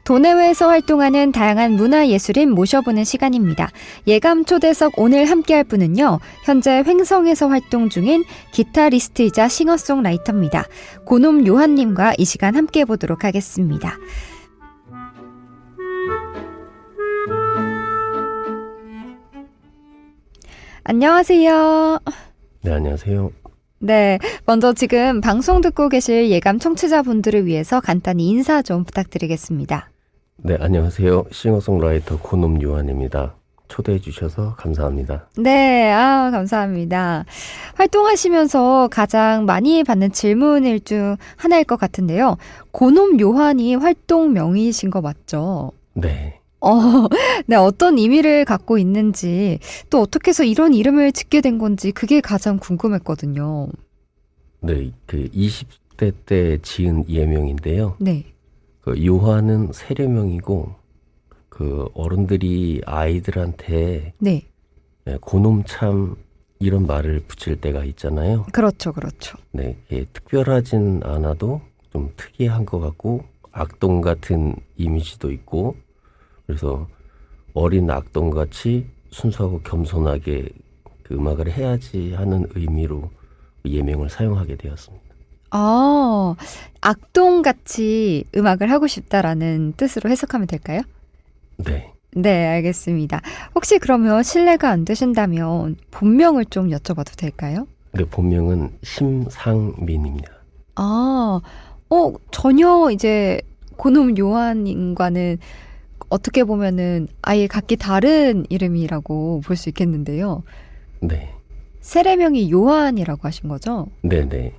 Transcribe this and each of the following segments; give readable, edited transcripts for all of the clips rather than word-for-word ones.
도내외에서 활동하는 다양한 문화예술인 모셔보는 시간입니다. 예감 초대석 오늘 함께할 분은요. 현재 횡성에서 활동 중인 기타리스트이자 싱어송라이터입니다. 고놈 요한님과 이 시간 함께해 보도록 하겠습니다. 안녕하세요. 네, 안녕하세요. 네, 먼저 지금 방송 듣고 계실 예감 청취자분들을 위해서 간단히 인사 좀 부탁드리겠습니다. 네, 안녕하세요. 싱어송라이터 고놈 요한입니다. 초대해 주셔서 감사합니다. 네, 감사합니다. 활동하시면서 가장 많이 받는 질문일 중 하나일 것 같은데요. 고놈 요한이 활동명이신 거 맞죠? 네. 네, 어떤 의미를 갖고 있는지, 또 어떻게 해서 이런 이름을 짓게 된 건지, 그게 가장 궁금했거든요. 네, 20대 때 지은 예명인데요. 네. 요한은 세례명이고, 어른들이 아이들한테, 네. 고놈 참, 이런 말을 붙일 때가 있잖아요. 그렇죠, 그렇죠. 네, 특별하진 않아도 좀 특이한 것 같고, 악동 같은 이미지도 있고, 그래서 어린 악동같이 순수하고 겸손하게 음악을 해야지 하는 의미로 예명을 사용하게 되었습니다. 악동같이 음악을 하고 싶다라는 뜻으로 해석하면 될까요? 네. 네, 알겠습니다. 혹시 그러면 실례가 안 되신다면 본명을 좀 여쭤봐도 될까요? 네, 본명은 심상민입니다. 전혀 이제 고놈 요한님과는 어떻게 보면은 아예 각기 다른 이름이라고 볼 수 있겠는데요. 네. 세례명이 요한이라고 하신 거죠? 네네.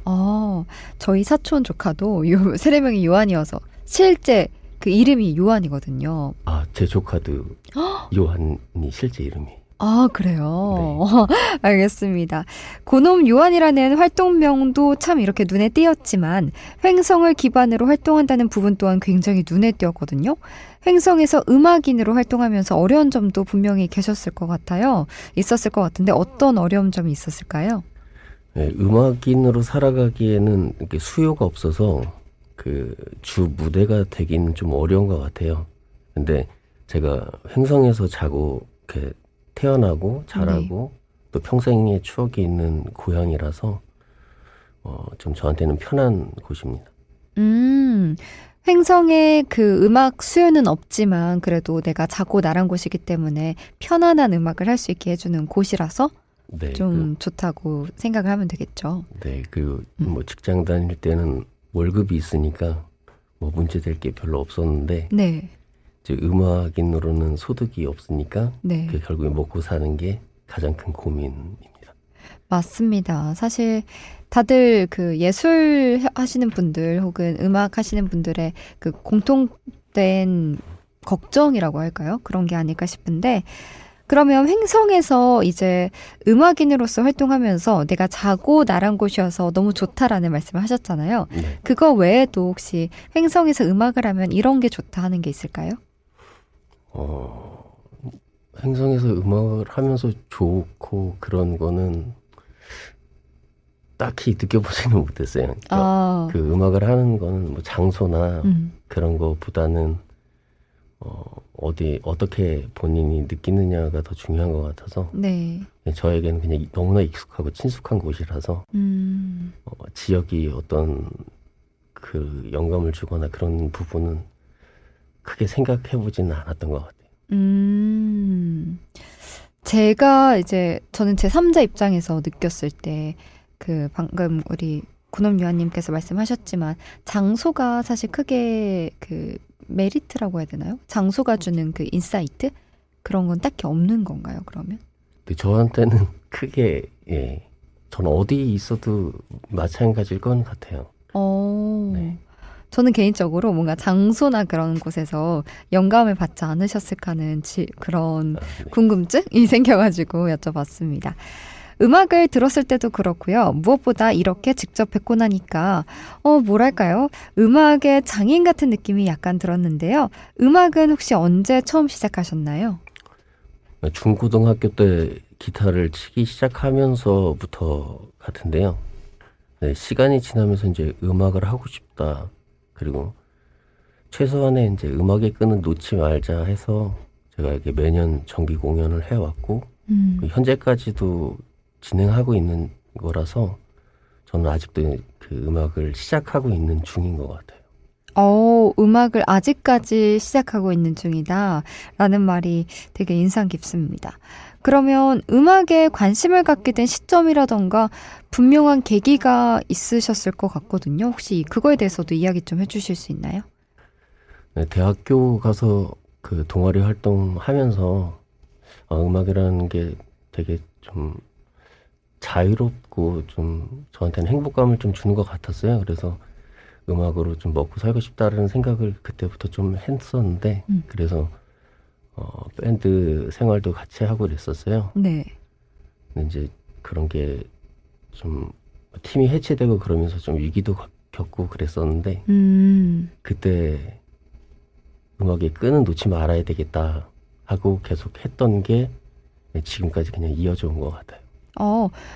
저희 사촌 조카도 세례명이 요한이어서 실제 그 이름이 요한이거든요. 제 조카도 요한이 실제 이름이에요. 그래요? 네. 알겠습니다. 고놈 요한이라는 활동명도 참 이렇게 눈에 띄었지만 횡성을 기반으로 활동한다는 부분 또한 굉장히 눈에 띄었거든요. 횡성에서 음악인으로 활동하면서 어려운 점도 분명히 계셨을 것 같아요. 있었을 것 같은데 어떤 어려운 점이 있었을까요? 네, 음악인으로 살아가기에는 이렇게 수요가 없어서 주 무대가 되기는 좀 어려운 것 같아요. 근데 제가 횡성에서 자고 이렇게 태어나고 자라고 네. 또 평생의 추억이 있는 고향이라서 좀 저한테는 편한 곳입니다. 횡성에 그 음악 수요는 없지만 그래도 내가 자고 나란 곳이기 때문에 편안한 음악을 할 수 있게 해주는 곳이라서 네, 좀 좋다고 생각을 하면 되겠죠. 네, 직장 다닐 때는 월급이 있으니까 문제될 게 별로 없었는데 네. 음악인으로는 소득이 없으니까 네. 결국에 먹고 사는 게 가장 큰 고민입니다. 맞습니다. 사실 다들 예술 하시는 분들 혹은 음악 하시는 분들의 공통된 걱정이라고 할까요? 그런 게 아닐까 싶은데 그러면 횡성에서 이제 음악인으로서 활동하면서 내가 자고 나란 곳이어서 너무 좋다라는 말씀을 하셨잖아요. 네. 그거 외에도 혹시 횡성에서 음악을 하면 이런 게 좋다 하는 게 있을까요? 횡성에서 음악을 하면서 좋고 그런 거는 딱히 느껴보지는 못했어요. 음악을 하는 거는 장소나 그런 거보다는 어떻게 본인이 느끼느냐가 더 중요한 것 같아서 네. 저에게는 그냥 너무나 익숙하고 친숙한 곳이라서 지역이 어떤 영감을 주거나 그런 부분은 크게 생각해보지는 않았던 것 같아요. 저는 제 3자 입장에서 느꼈을 때 방금 우리 고놈 요한님께서 말씀하셨지만 장소가 사실 크게 메리트라고 해야 되나요? 장소가 주는 인사이트? 그런 건 딱히 없는 건가요, 그러면? 근데 저한테는 크게, 저는 어디 있어도 마찬가지일 것 같아요. 네. 저는 개인적으로 뭔가 장소나 그런 곳에서 영감을 받지 않으셨을까 하는 그런 네. 궁금증이 생겨가지고 여쭤봤습니다. 음악을 들었을 때도 그렇고요. 무엇보다 이렇게 직접 뵙고 나니까 뭐랄까요? 음악의 장인 같은 느낌이 약간 들었는데요. 음악은 혹시 언제 처음 시작하셨나요? 중고등학교 때 기타를 치기 시작하면서부터 같은데요. 네, 시간이 지나면서 이제 음악을 하고 싶다. 그리고 최소한의 이제 음악의 끈은 놓지 말자 해서 제가 이렇게 매년 정기 공연을 해왔고 현재까지도 진행하고 있는 거라서 저는 아직도 그 음악을 시작하고 있는 중인 것 같아요. 음악을 아직까지 시작하고 있는 중이다. 라는 말이 되게 인상 깊습니다. 그러면 음악에 관심을 갖게 된 시점이라던가 분명한 계기가 있으셨을 것 같거든요. 혹시 그거에 대해서도 이야기 좀 해주실 수 있나요? 네, 대학교 가서 그 동아리 활동하면서 음악이라는 게 되게 좀 자유롭고 좀 저한테는 행복감을 좀 주는 것 같았어요. 그래서 음악으로 좀 먹고 살고 싶다라는 생각을 그때부터 좀 했었는데 그래서 밴드 생활도 같이 하고 그랬었어요. 네. 근데 이제 그런 게 좀 팀이 해체되고 그러면서 좀 위기도 겪고 그랬었는데 그때 음악의 끈은 놓지 말아야 되겠다 하고 계속 했던 게 지금까지 그냥 이어져 온 것 같아요.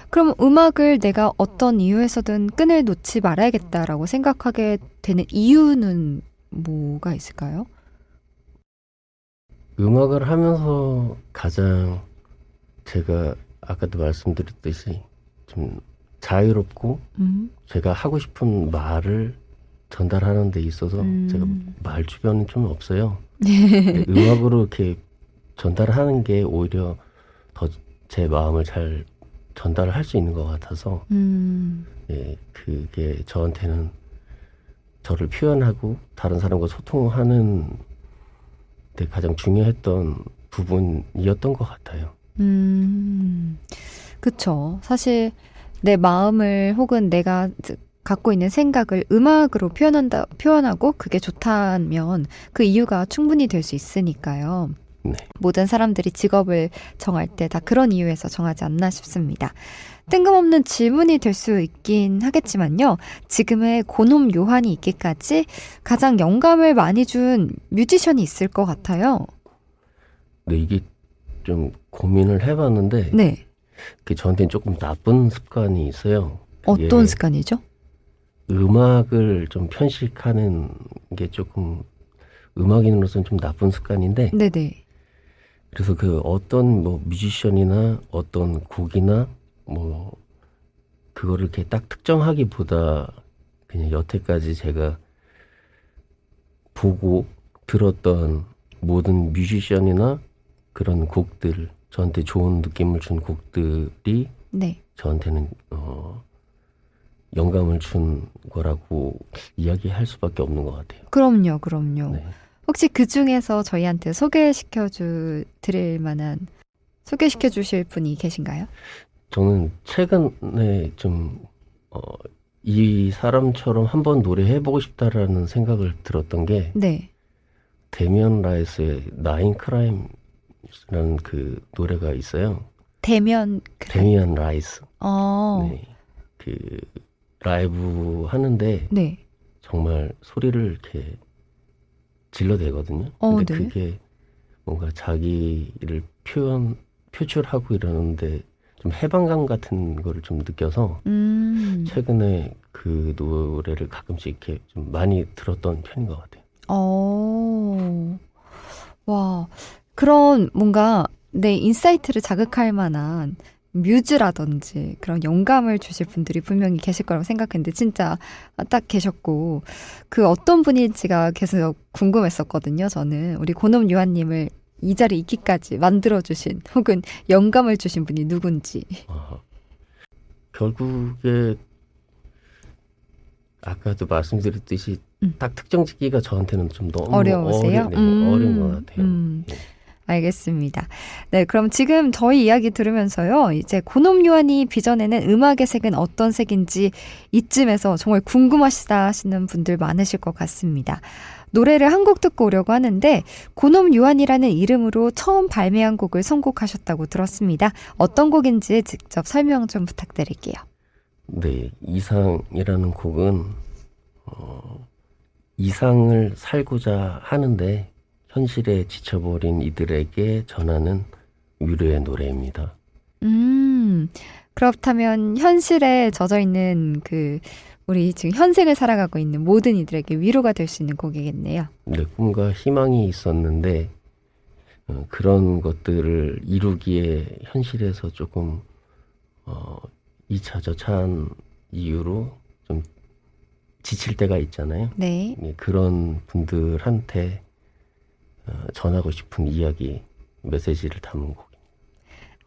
그럼 음악을 내가 어떤 이유에서든 끈을 놓지 말아야겠다라고 생각하게 되는 이유는 뭐가 있을까요? 음악을 하면서 가장 제가 아까도 말씀드렸듯이 좀 자유롭고 제가 하고 싶은 말을 전달하는 데 있어서 제가 말 주변은 좀 없어요. 근데 음악으로 이렇게 전달하는 게 오히려 더 제 마음을 잘 전달을 할 수 있는 것 같아서 예, 그게 저한테는 저를 표현하고 다른 사람과 소통하는 데 가장 중요했던 부분이었던 것 같아요. 그쵸. 사실 내 마음을 혹은 내가 갖고 있는 생각을 음악으로 표현하고 그게 좋다면 그 이유가 충분히 될 수 있으니까요. 네. 모든 사람들이 직업을 정할 때 다 그런 이유에서 정하지 않나 싶습니다. 뜬금없는 질문이 될 수 있긴 하겠지만요. 지금의 고놈 요한이 있기까지 가장 영감을 많이 준 뮤지션이 있을 것 같아요. 근데 이게 좀 고민을 해봤는데 네. 그게 저한테는 조금 나쁜 습관이 있어요. 그게 어떤 습관이죠? 음악을 좀 편식하는 게 조금 음악인으로서는 좀 나쁜 습관인데 네네. 그래서 그 어떤 뭐 뮤지션이나 어떤 곡이나 뭐 그거를 이렇게 딱 특정하기보다 그냥 여태까지 제가 보고 들었던 모든 뮤지션이나 그런 곡들 저한테 좋은 느낌을 준 곡들이 네. 저한테는 영감을 준 거라고 이야기할 수밖에 없는 것 같아요. 그럼요, 그럼요. 네. 혹시 그 중에서 저희한테 소개시켜 주실 분이 계신가요? 저는 최근에 좀 이 사람처럼 한번 노래해보고 싶다라는 생각을 들었던 게 네. 데미안 라이스의 나인 크라임스라는 그 노래가 있어요. 데미안 라이스. 네. 그 라이브 하는데 네. 정말 소리를 이렇게 질러대거든요. 네. 근데 그게 뭔가 자기를 표출하고 이러는데 좀 해방감 같은 거를 좀 느껴서 최근에 그 노래를 가끔씩 이렇게 좀 많이 들었던 편인 것 같아요. 와, 그런 뭔가 내 인사이트를 자극할 만한 뮤즈라든지 그런 영감을 주실 분들이 분명히 계실 거라고 생각했는데 진짜 딱 계셨고 그 어떤 분일지가 계속 궁금했었거든요. 저는 우리 고놈 요한님을 이 자리에 있기까지 만들어주신 혹은 영감을 주신 분이 누군지. 결국에 아까도 말씀드렸듯이 딱 특정 짓기가 저한테는 좀 너무 어려우세요? 어려운 것 같아요. 예. 알겠습니다. 네, 그럼 지금 저희 이야기 들으면서요. 이제 고놈 요한이 빚어내는 음악의 색은 어떤 색인지 이쯤에서 정말 궁금하시다 하시는 분들 많으실 것 같습니다. 노래를 한 곡 듣고 오려고 하는데 고놈 요한이라는 이름으로 처음 발매한 곡을 선곡하셨다고 들었습니다. 어떤 곡인지 직접 설명 좀 부탁드릴게요. 네, 이상이라는 곡은 이상을 살고자 하는데 현실에 지쳐버린 이들에게 전하는 위로의 노래입니다. 그렇다면 현실에 젖어 있는 그 우리 지금 현생을 살아가고 있는 모든 이들에게 위로가 될 수 있는 곡이겠네요. 내 꿈과 희망이 있었는데 그런 것들을 이루기에 현실에서 조금 이차저차한 이유로 좀 지칠 때가 있잖아요. 네. 그런 분들한테 전하고 싶은 이야기, 메시지를 담은 곡.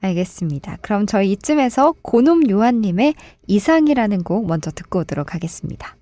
알겠습니다. 그럼 저희 이쯤에서 고놈 요한님의 이상이라는 곡 먼저 듣고 오도록 하겠습니다.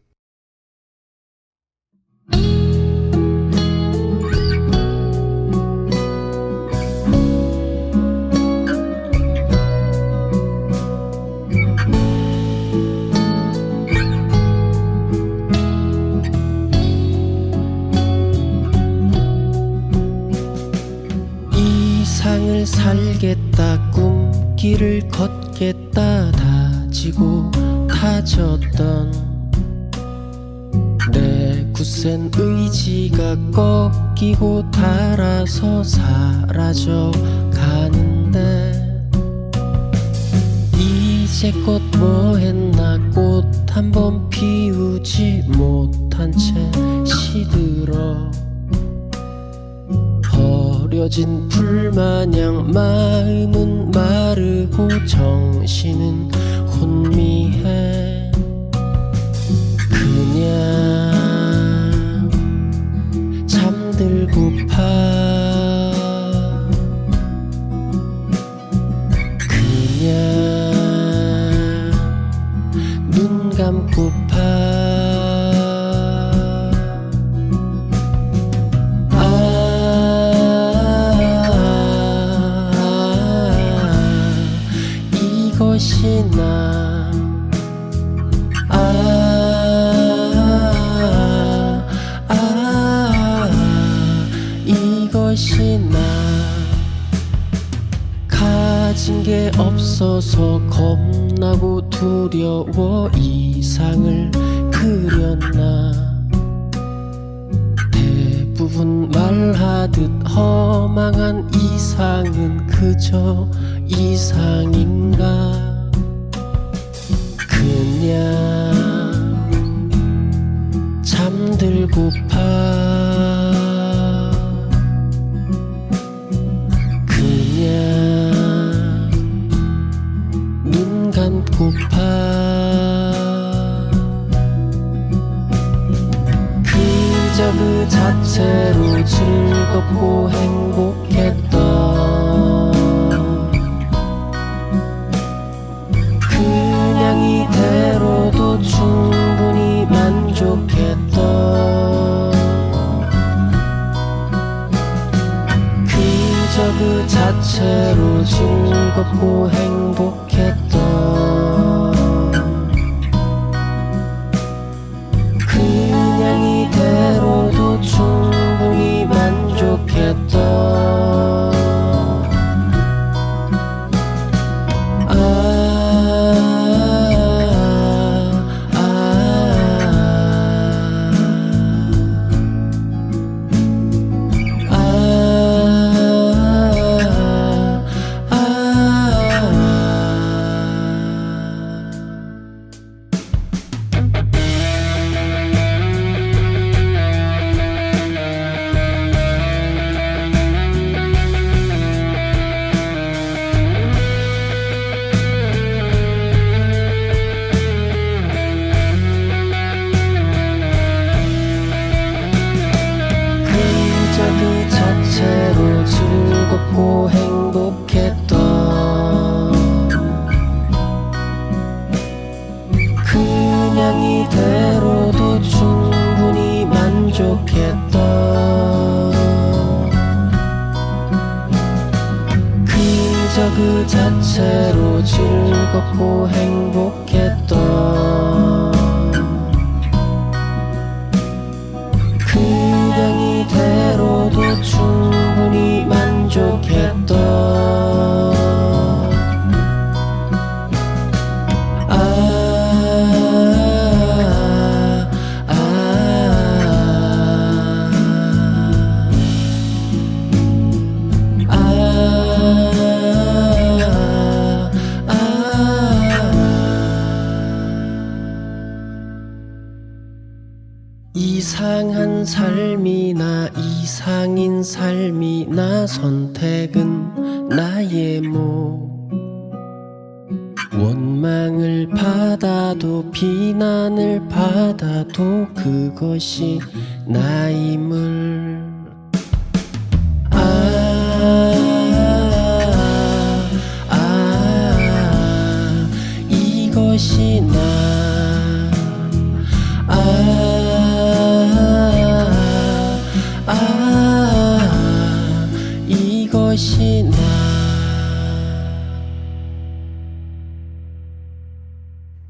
이상을 살겠다 꿈길을 걷겠다 다지고 다졌던 내 굳센 의지가 꺾이고 닳아서 사라져 가는데 이제껏 뭐했나 꽃 한 번 피우지 못한 채 시들어 버려진 풀마냥 마음은 마르고 정신은 혼미해 그냥 잠들고파 그냥 눈 감고파 이것이 나 이것이 나 가진 게 없어서 겁나고 두려워 이상을 그렸나 대부분 말하듯 허망한 이상은 그저 이상인가 그냥 잠들고파 그냥 눈 감고파 그저 그 자체로 즐겁고 행복했던 그냥 이대로도 충분히 만족했던 그저 그 자체로 즐겁고 행복했던 그냥 이대로도 충분히 만족했던 그 자체로 즐겁고 행복했던 그냥 이대로도 충분히 만족했던 그저 그 자체로 즐겁고 행복했던 그냥 이대로도 충분히 만족했던 이상한 삶이나 이상인 삶이나 선택은 나의 몫 원망을 받아도 비난을 받아도 그것이 나임을 이것이 이것이 나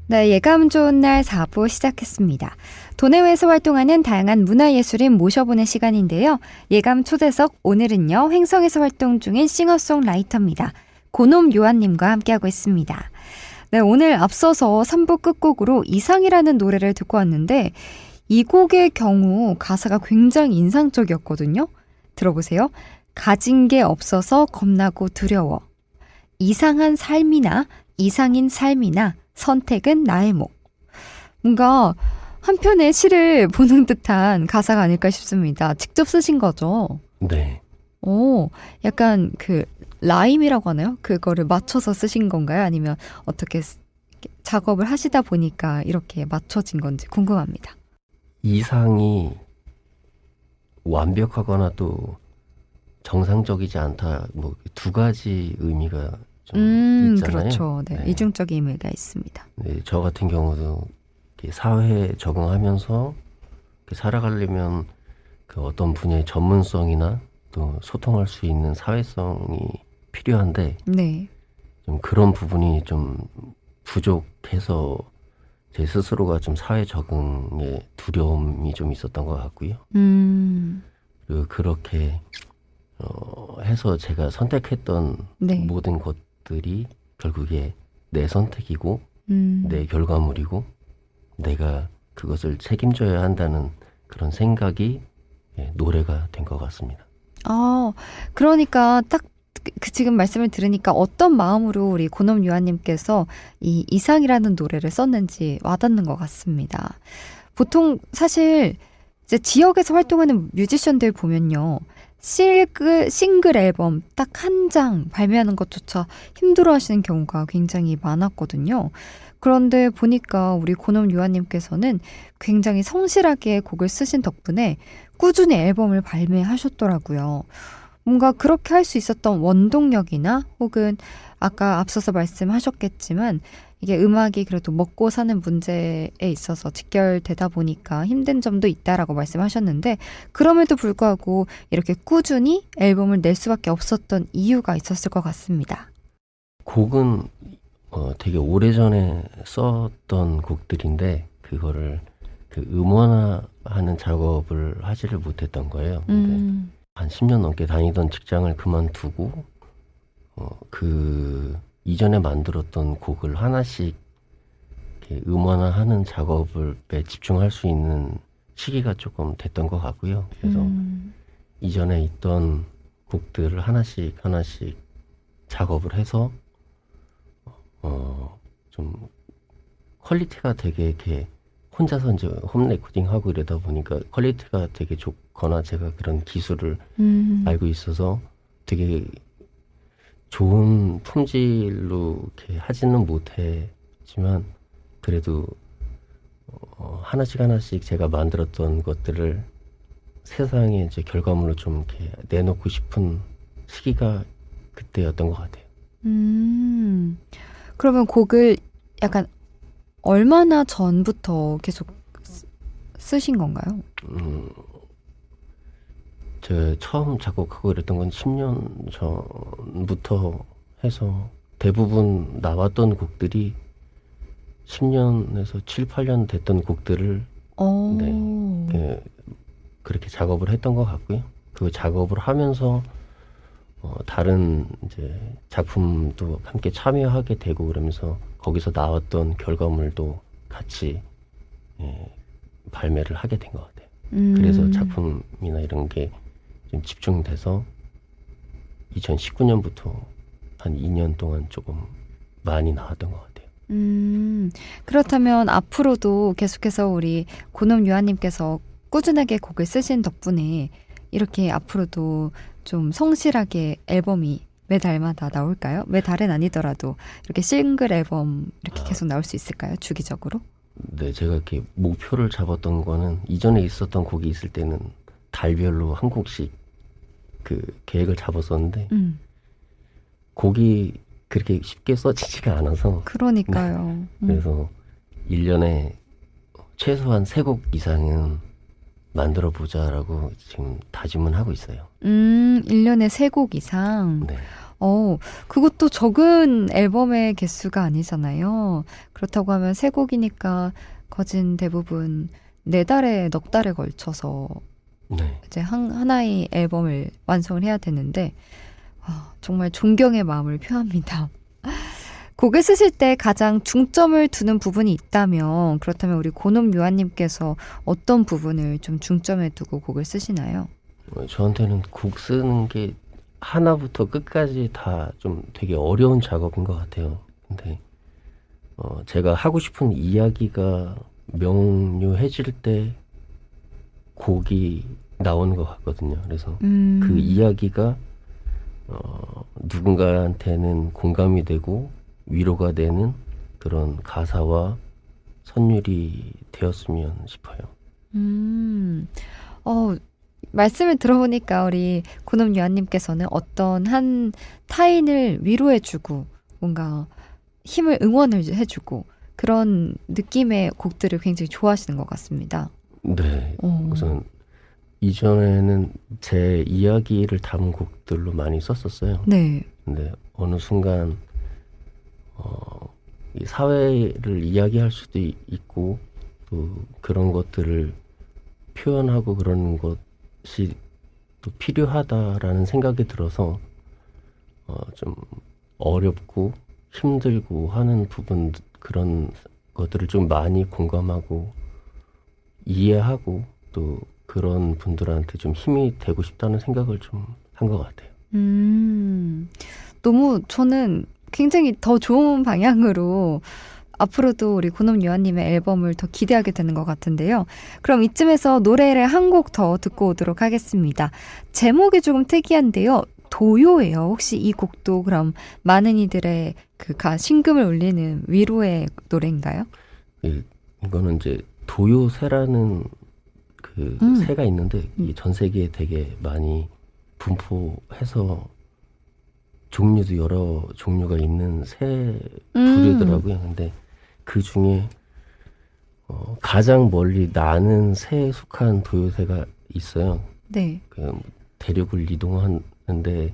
네, 예감 좋은 날 4부 시작했습니다. 도내외에서 활동하는 다양한 문화예술인 모셔보는 시간인데요. 예감 초대석 오늘은요. 횡성에서 활동 중인 싱어송라이터입니다. 고놈 요한님과 함께하고 있습니다. 네, 오늘 앞서서 3부 끝곡으로 이상이라는 노래를 듣고 왔는데 이 곡의 경우 가사가 굉장히 인상적이었거든요. 들어보세요. 가진 게 없어서 겁나고 두려워. 이상한 삶이나 이상인 삶이나 선택은 나의 몫. 뭔가 한편의 시를 보는 듯한 가사가 아닐까 싶습니다. 직접 쓰신 거죠? 네. 오, 약간 그 라임이라고 하나요? 그거를 맞춰서 쓰신 건가요? 아니면 어떻게 작업을 하시다 보니까 이렇게 맞춰진 건지 궁금합니다. 이상이 완벽하거나 또 정상적이지 않다. 뭐 두 가지 의미가 좀 있잖아요. 그렇죠. 네, 네. 이중적인 의미가 있습니다. 네, 저 같은 경우도 이렇게 사회에 적응하면서 이렇게 살아가려면 그 어떤 분야의 전문성이나 또 소통할 수 있는 사회성이 필요한데 네. 좀 그런 부분이 좀 부족해서 제 스스로가 좀 사회 적응에 두려움이 좀 있었던 것 같고요. 그리고 그렇게 해서 제가 선택했던 네. 모든 것들이 결국에 내 선택이고 내 결과물이고 내가 그것을 책임져야 한다는 그런 생각이 노래가 된 것 같습니다. 그러니까 딱 그 지금 말씀을 들으니까 어떤 마음으로 우리 고놈 요한님께서 이 이상이라는 노래를 썼는지 와닿는 것 같습니다. 보통 사실 이제 지역에서 활동하는 뮤지션들 보면요. 싱글 앨범 딱 한 장 발매하는 것조차 힘들어 하시는 경우가 굉장히 많았거든요. 그런데 보니까 우리 고놈 요한님께서는 굉장히 성실하게 곡을 쓰신 덕분에 꾸준히 앨범을 발매하셨더라고요. 뭔가 그렇게 할 수 있었던 원동력이나 혹은 아까 앞서서 말씀하셨겠지만 이게 음악이 그래도 먹고 사는 문제에 있어서 직결되다 보니까 힘든 점도 있다라고 말씀하셨는데 그럼에도 불구하고 이렇게 꾸준히 앨범을 낼 수밖에 없었던 이유가 있었을 것 같습니다. 곡은 되게 오래전에 썼던 곡들인데 그거를 그 음원화하는 작업을 하지를 못했던 거예요. 근데 한 10년 넘게 다니던 직장을 그만두고 그 이전에 만들었던 곡을 하나씩 이렇게 음원화하는 작업을 집중할 수 있는 시기가 조금 됐던 것 같고요. 그래서 이전에 있던 곡들을 하나씩 작업을 해서 좀 퀄리티가 되게 이렇게 혼자서 이제 홈 레코딩하고 이러다 보니까 퀄리티가 되게 좋거나 제가 그런 기술을 알고 있어서 되게 좋은 품질로 이렇게 하지는 못했지만 그래도 하나씩 제가 만들었던 것들을 세상에 이제 결과물로 좀 이렇게 내놓고 싶은 시기가 그때였던 것 같아요. 그러면 곡을 약간 얼마나 전부터 계속 쓰신 건가요? 제가 처음 작곡하고 이랬던 건 10년 전부터 해서 대부분 나왔던 곡들이 10년에서 7, 8년 됐던 곡들을 그렇게 작업을 했던 것 같고요. 그 작업을 하면서 다른 이제 작품도 함께 참여하게 되고 그러면서 거기서 나왔던 결과물도 같이 발매를 하게 된 것 같아요. 그래서 작품이나 이런 게 좀 집중돼서 2019년부터 한 2년 동안 조금 많이 나왔던 것 같아요. 그렇다면 앞으로도 계속해서 우리 고놈 요한님께서 꾸준하게 곡을 쓰신 덕분에 이렇게 앞으로도 좀 성실하게 앨범이 매달마다 나올까요? 매달은 아니더라도 이렇게 싱글 앨범 이렇게 계속 나올 수 있을까요? 주기적으로? 네, 제가 이렇게 목표를 잡았던 거는 이전에 있었던 곡이 있을 때는 달별로 한 곡씩 그 계획을 잡았었는데 곡이 그렇게 쉽게 써지지가 않아서 그러니까요. 그래서 1년에 최소한 3곡 이상은 만들어 보자라고 지금 다짐은 하고 있어요. 1년에 3곡 이상. 네. 그것도 적은 앨범의 개수가 아니잖아요. 그렇다고 하면 3곡이니까 거진 대부분 4달에 넉 달에 걸쳐서 네. 이제 하나의 앨범을 완성을 해야 되는데 정말 존경의 마음을 표합니다. 곡을 쓰실 때 가장 중점을 두는 부분이 있다면 그렇다면 우리 고놈 요한님께서 어떤 부분을 좀 중점에 두고 곡을 쓰시나요? 저한테는 곡 쓰는 게 하나부터 끝까지 다 좀 되게 어려운 작업인 것 같아요. 근데 제가 하고 싶은 이야기가 명료해질 때 곡이 나오는 것 같거든요. 그래서 그 이야기가 누군가한테는 공감이 되고 위로가 되는 그런 가사와 선율이 되었으면 싶어요. 말씀을 들어보니까 우리 고놈 요한님께서는 어떤 한 타인을 위로해주고 뭔가 힘을 응원을 해주고 그런 느낌의 곡들을 굉장히 좋아하시는 것 같습니다. 네. 우선 이전에는 제 이야기를 담은 곡들로 많이 썼었어요. 네. 근데 어느 순간 이 사회를 이야기할 수도 있고 또 그런 것들을 표현하고 그러는 것이 또 필요하다라는 생각이 들어서 좀 어렵고 힘들고 하는 부분 그런 것들을 좀 많이 공감하고 이해하고 또 그런 분들한테 좀 힘이 되고 싶다는 생각을 좀 한 것 같아요. 너무 저는 굉장히 더 좋은 방향으로 앞으로도 우리 고놈 요한님의 앨범을 더 기대하게 되는 것 같은데요. 그럼 이쯤에서 노래를 한 곡 더 듣고 오도록 하겠습니다. 제목이 조금 특이한데요. 도요예요. 혹시 이 곡도 그럼 많은 이들의 심금을 울리는 위로의 노래인가요? 이거는 이제 도요새라는 그 새가 있는데 이 전 세계에 되게 많이 분포해서 종류도 여러 종류가 있는 새 부류더라고요. 근데 그 중에 가장 멀리 나는 새에 속한 도요새가 있어요. 네. 그 대륙을 이동하는데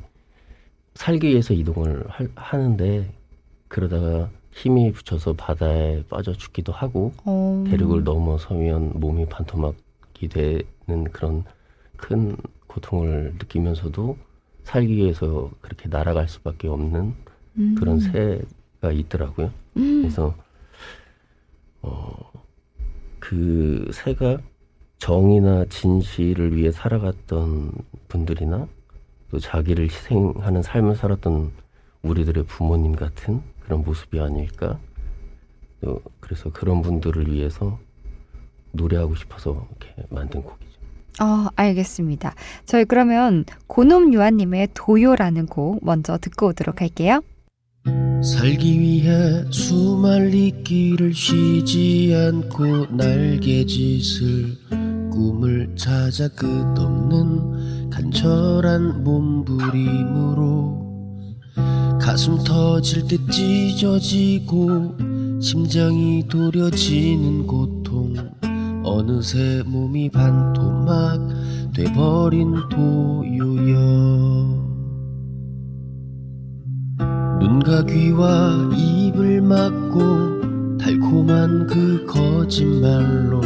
살기 위해서 이동을 하는데 그러다가 힘이 붙여서 바다에 빠져 죽기도 하고 대륙을 넘어서면 몸이 반토막이 되는 그런 큰 고통을 느끼면서도 살기 위해서 그렇게 날아갈 수밖에 없는 그런 새가 있더라고요. 그래서 그 새가 정의나 진실을 위해 살아갔던 분들이나 또 자기를 희생하는 삶을 살았던 우리들의 부모님 같은 그런 모습이 아닐까. 또 그래서 그런 분들을 위해서 노래하고 싶어서 이렇게 만든 곡이죠. 알겠습니다. 저희 그러면 고놈 요한님의 도요라는 곡 먼저 듣고 오도록 할게요. 살기 위해 수말리기를 쉬지 않고 날개짓을 꿈을 찾아 끝없는 간절한 몸부림으로 가슴 터질 듯 찢어지고 심장이 도려지는 고통 어느새 몸이 반토막 돼버린 도요여 눈과 귀와 입을 막고 달콤한 그 거짓말로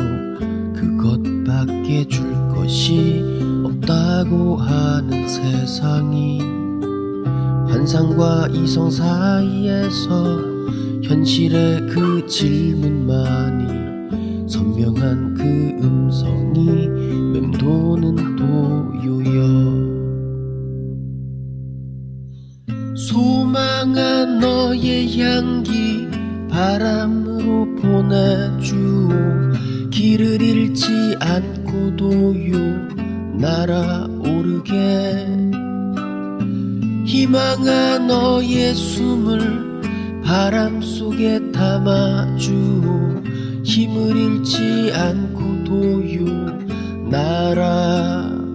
그것밖에 줄 것이 없다고 하는 세상이 환상과 이성 사이에서 현실의 그 질문만이 선명한 그 음성이 맴도는 도요여 소망한 너의 향기 바람으로 보내주오 길을 잃지 않고 않고도요 날아오르게 희망한 너의 숨을 바람 속에 담아주오 힘을 잃지 않고도요 날아오르게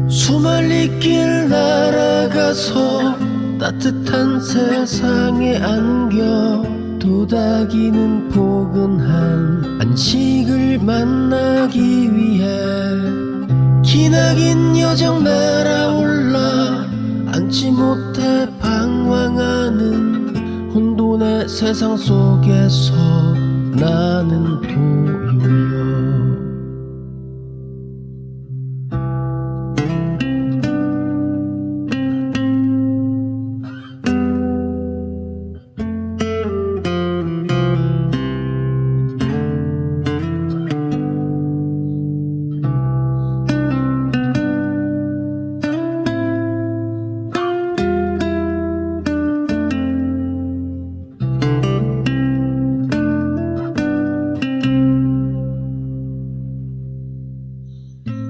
수말리 길 날아가서 따뜻한 세상에 안겨 도닥이는 포근한 안식을 만나기 위해 기나긴 여정 날아올라 앉지 못해 방황하는 혼돈의 세상 속에서 나는 도요여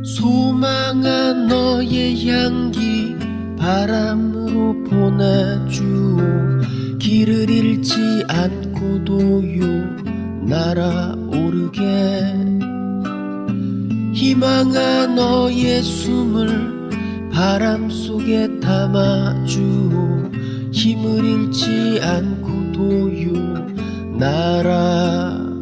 소망한 너의 향기 바람으로 보내주오 길을 잃지 않고도요 날아오르게 희망한 너의 숨을 바람 속에 담아주오 힘을 잃지 않고도요 날아오르게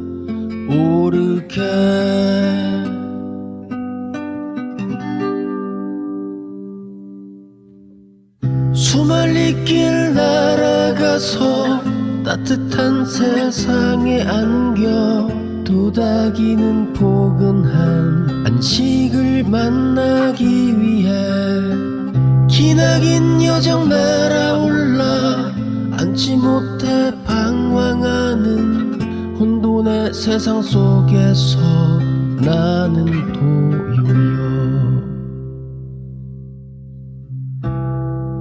수말리 길 날아가서 따뜻한 세상에 안겨 도닥이는 포근한 안식을 만나기 위해 기나긴 여정 날아올라 앉지 못해 방황하는 혼돈의 세상 속에서 나는 도요여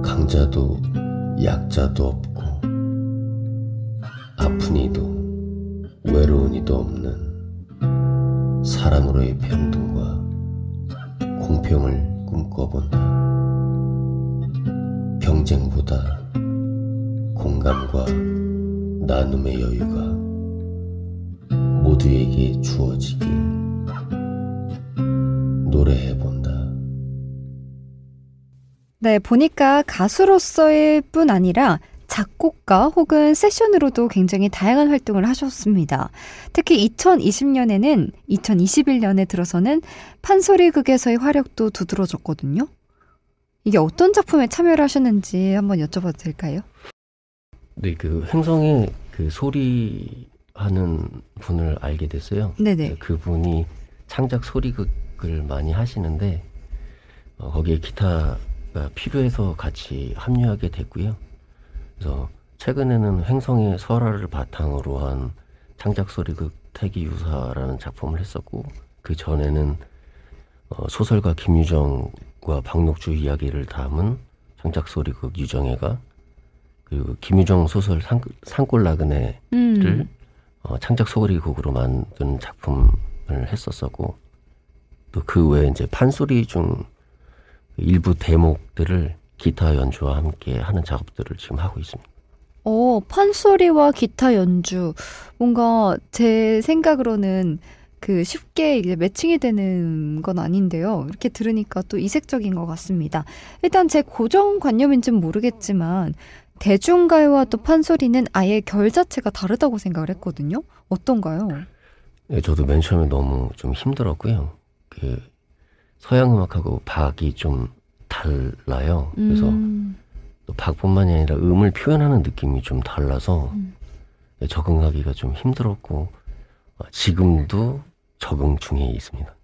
강자도 약자도 없고 아픈 이도 외로운 이도 없는 사랑으로의 평등과 공평을 꿈꿔본다. 경쟁보다 공감과 나눔의 여유가 모두에게 주어지길 노래해본다. 네, 보니까 가수로서의 뿐 아니라 작곡가 혹은 세션으로도 굉장히 다양한 활동을 하셨습니다. 특히 2020년에는 2021년에 들어서는 판소리극에서의 활약도 두드러졌거든요. 이게 어떤 작품에 참여를 하셨는지 한번 여쭤봐도 될까요? 네, 그 행성의 그 소리하는 분을 알게 됐어요. 네네. 그분이 창작 소리극을 많이 하시는데 거기에 기타가 필요해서 같이 합류하게 됐고요. 그래서 최근에는 횡성의 설화를 바탕으로 한 창작 소리극 태기유사라는 작품을 했었고, 그 전에는 소설가 김유정과 박녹주 이야기를 담은 창작 소리극 유정애가, 그리고 김유정 소설 산골나그네를 창작 소리극으로 만든 작품을 했었었고, 또 그 외에 이제 판소리 중 일부 대목들을 기타 연주와 함께 하는 작업들을 지금 하고 있습니다. 판소리와 기타 연주. 뭔가 제 생각으로는 그 쉽게 이제 매칭이 되는 건 아닌데요. 이렇게 들으니까 또 이색적인 것 같습니다. 일단 제 고정관념인지는 모르겠지만 대중가요와 또 판소리는 아예 결 자체가 다르다고 생각을 했거든요. 어떤가요? 네, 저도 맨 처음에 너무 좀 힘들었고요. 그 서양 음악하고 박이 좀 달라요. 그래서 또 박뿐만이 아니라 음을 표현하는 느낌이 좀 달라서 적응하기가 좀 힘들었고, 지금도 적응 중에 있습니다.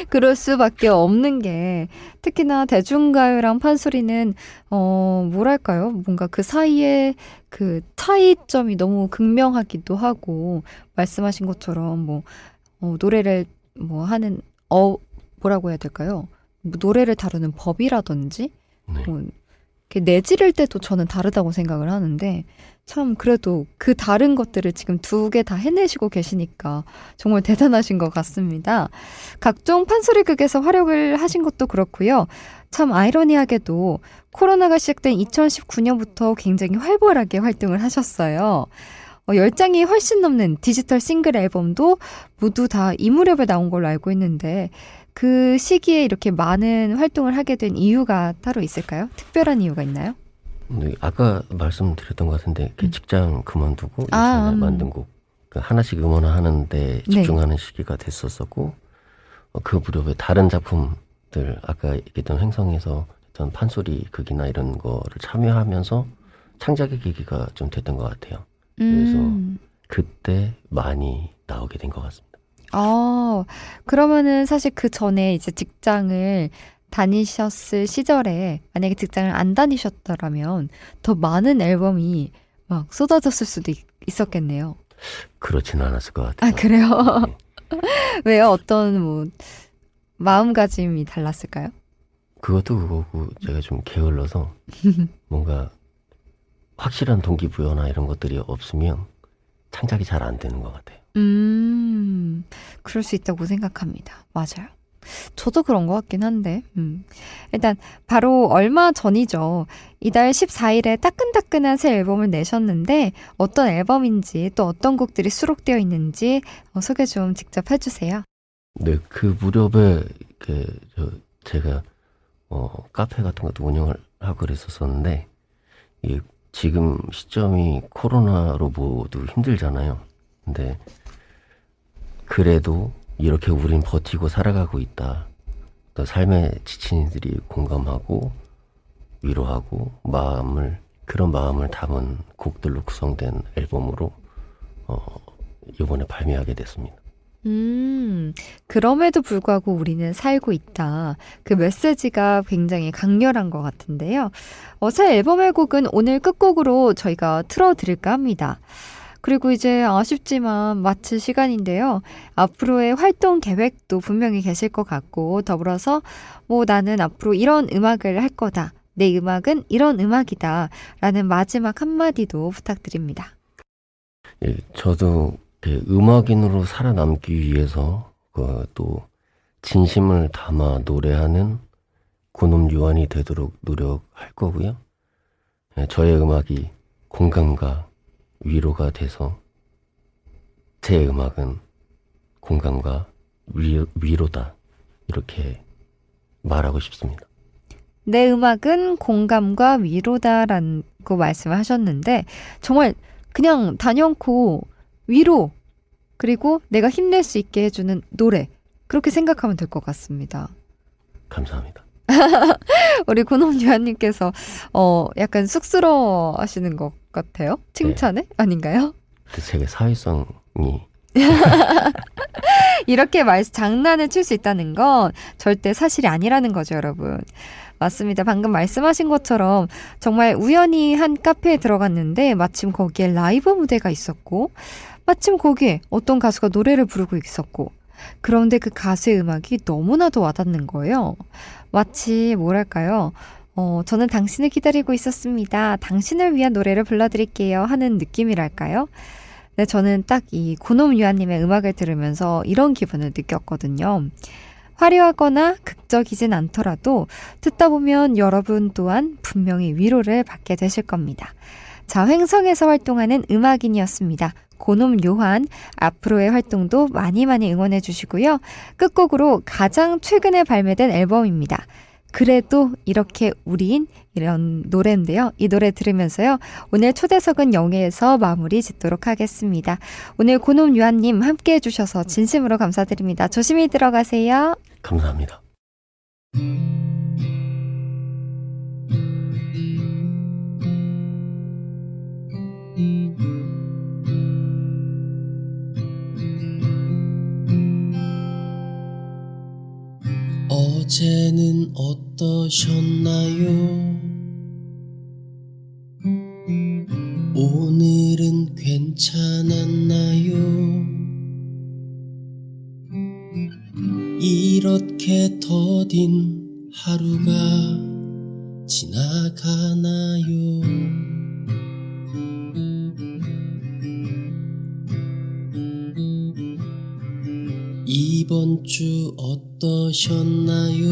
그럴 수밖에 없는 게, 특히나 대중가요랑 판소리는 뭐랄까요? 뭔가 그 사이에 그 차이점이 너무 극명하기도 하고, 말씀하신 것처럼 뭐 노래를 뭐 하는 뭐라고 해야 될까요? 뭐 노래를 다루는 법이라든지 네. 뭐 이렇게 내지를 때도 저는 다르다고 생각을 하는데 참 그래도 그 다른 것들을 지금 두 개 다 해내시고 계시니까 정말 대단하신 것 같습니다. 각종 판소리극에서 활약을 하신 것도 그렇고요. 참 아이러니하게도 코로나가 시작된 2019년부터 굉장히 활발하게 활동을 하셨어요. 10장이 훨씬 넘는 디지털 싱글 앨범도 모두 다 이 무렵에 나온 걸로 알고 있는데 그 시기에 이렇게 많은 활동을 하게 된 이유가 따로 있을까요? 특별한 이유가 있나요? 근데 아까 말씀드렸던 것 같은데 그 직장 그만두고 아, 예전에 만든 곡 그 하나씩 응원하는데 집중하는 시기가 됐었었고 그 무렵에 다른 작품들 아까 얘기했던 횡성에서 했던 판소리 극이나 이런 거를 참여하면서 창작의 계기가 좀 됐던 것 같아요. 그래서 그때 많이 나오게 된 것 같습니다. 그러면은 사실 그 전에 이제 직장을 다니셨을 시절에 만약에 직장을 안 다니셨더라면 더 많은 앨범이 막 쏟아졌을 수도 있었겠네요. 그렇지는 않았을 것 같아요. 아, 그래요? 네. 왜요? 어떤 뭐 마음가짐이 달랐을까요? 그것도 그거고 제가 좀 게을러서 뭔가 확실한 동기부여나 이런 것들이 없으면 창작이 잘 안 되는 것 같아요. 그럴 수 있다고 생각합니다. 맞아요. 저도 그런 것 같긴 한데, 일단, 바로 얼마 전이죠. 이달 14일에 따끈따끈한 새 앨범을 내셨는데, 어떤 앨범인지, 또 어떤 곡들이 수록되어 있는지, 소개 좀 직접 해주세요. 네, 그 무렵에 제가 카페 같은 것도 운영을 하고 그랬었었는데 지금 시점이 코로나로 모두 힘들잖아요. 근데 그래도 이렇게 우린 버티고 살아가고 있다. 또 삶에 지친 이들이 공감하고 위로하고 그런 마음을 담은 곡들로 구성된 앨범으로 이번에 발매하게 됐습니다. 그럼에도 불구하고 우리는 살고 있다. 그 메시지가 굉장히 강렬한 것 같은데요. 새 앨범의 곡은 오늘 끝곡으로 저희가 틀어드릴까 합니다. 그리고 이제 아쉽지만 마칠 시간인데요. 앞으로의 활동 계획도 분명히 계실 것 같고 더불어서 나는 앞으로 이런 음악을 할 거다. 내 음악은 이런 음악이다. 라는 마지막 한마디도 부탁드립니다. 예, 저도 음악인으로 살아남기 위해서 또 진심을 담아 노래하는 고놈 요한이 되도록 노력할 거고요. 예, 저의 음악이 공감과 위로가 돼서 제 음악은 공감과 위로다. 이렇게 말하고 싶습니다. 내 음악은 공감과 위로다라고 말씀을 하셨는데 정말 그냥 단연코 위로 그리고 내가 힘낼 수 있게 해주는 노래 그렇게 생각하면 될 것 같습니다. 감사합니다. 우리 고놈유한님께서 약간 쑥스러워 하시는 것 같아요. 칭찬에? 네. 아닌가요? 제가 사회성이 이렇게 장난을 칠 수 있다는 건 절대 사실이 아니라는 거죠, 여러분. 맞습니다. 방금 말씀하신 것처럼 정말 우연히 한 카페에 들어갔는데 마침 거기에 라이브 무대가 있었고 마침 거기에 어떤 가수가 노래를 부르고 있었고 그런데 그 가수의 음악이 너무나도 와닿는 거예요. 마치 뭐랄까요? 저는 당신을 기다리고 있었습니다. 당신을 위한 노래를 불러드릴게요 하는 느낌이랄까요? 네, 저는 딱 이 고놈유한님의 음악을 들으면서 이런 기분을 느꼈거든요. 화려하거나 극적이진 않더라도 듣다 보면 여러분 또한 분명히 위로를 받게 되실 겁니다. 자, 횡성에서 활동하는 음악인이었습니다. 고놈요한, 앞으로의 활동도 많이 많이 응원해 주시고요. 끝곡으로 가장 최근에 발매된 앨범입니다. 그래도 이렇게 우린 이런 노래인데요. 이 노래 들으면서요. 오늘 초대석은 영예에서 마무리 짓도록 하겠습니다. 오늘 고놈유한님 함께 해주셔서 진심으로 감사드립니다. 조심히 들어가세요. 감사합니다. 어제는 어떠셨나요? 오늘은 괜찮았나요? 이렇게 더딘 하루가 지나가나요? 이번 주 어떠셨나요?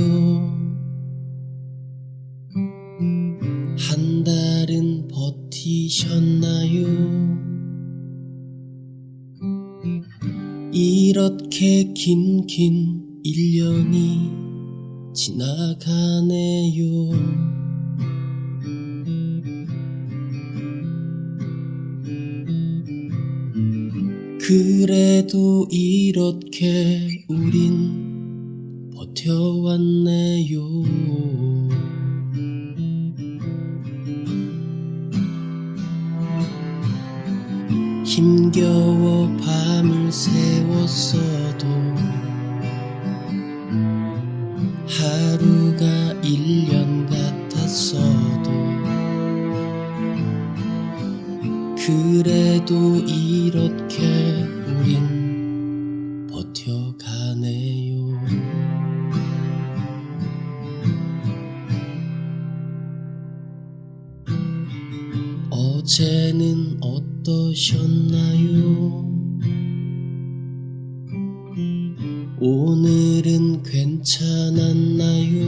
한 달은 버티셨나요? 이렇게 긴 1년이 지나가네요. 그래도 이렇게 우린 버텨왔네요. 힘겨워 밤을 새웠어도 하루가 1년 같았어도 그래도 이렇게 우린 버텨가네요. 어제는 어떠셨나요? 오늘은 괜찮았나요?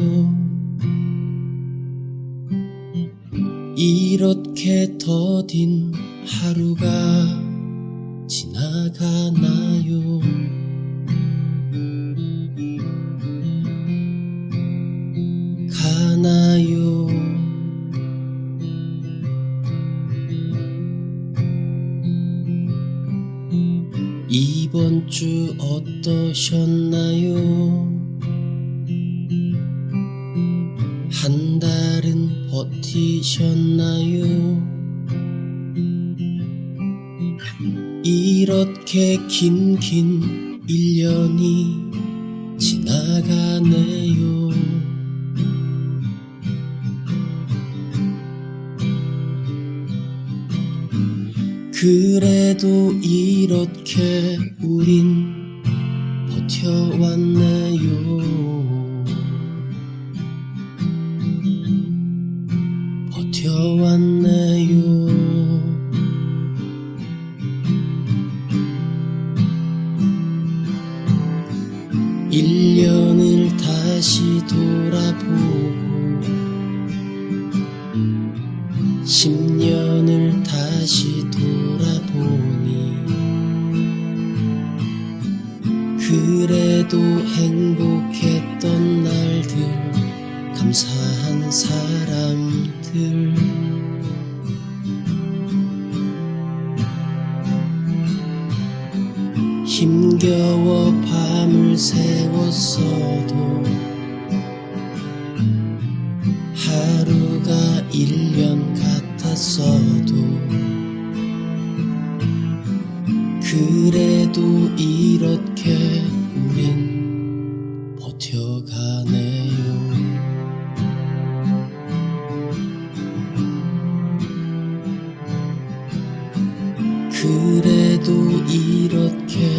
이렇게 더딘 하루가 지나가나요? 가나요? 이번 주 어떠셨나요? 한 달은 버티셨나요? 이렇게 긴 1년이 지나가네요. 그래도 이렇게 우린 버텨왔네요. 버텨왔네요. 1년을 다시 돌아보고 10년을 다시 돌아보니 그래도 행복했던 날들 감사한 사람들 힘겨워 밤을 새웠어도 하루가 1년 같았어도 그래도 이렇게 우린 버텨가네요. 그래도 이렇게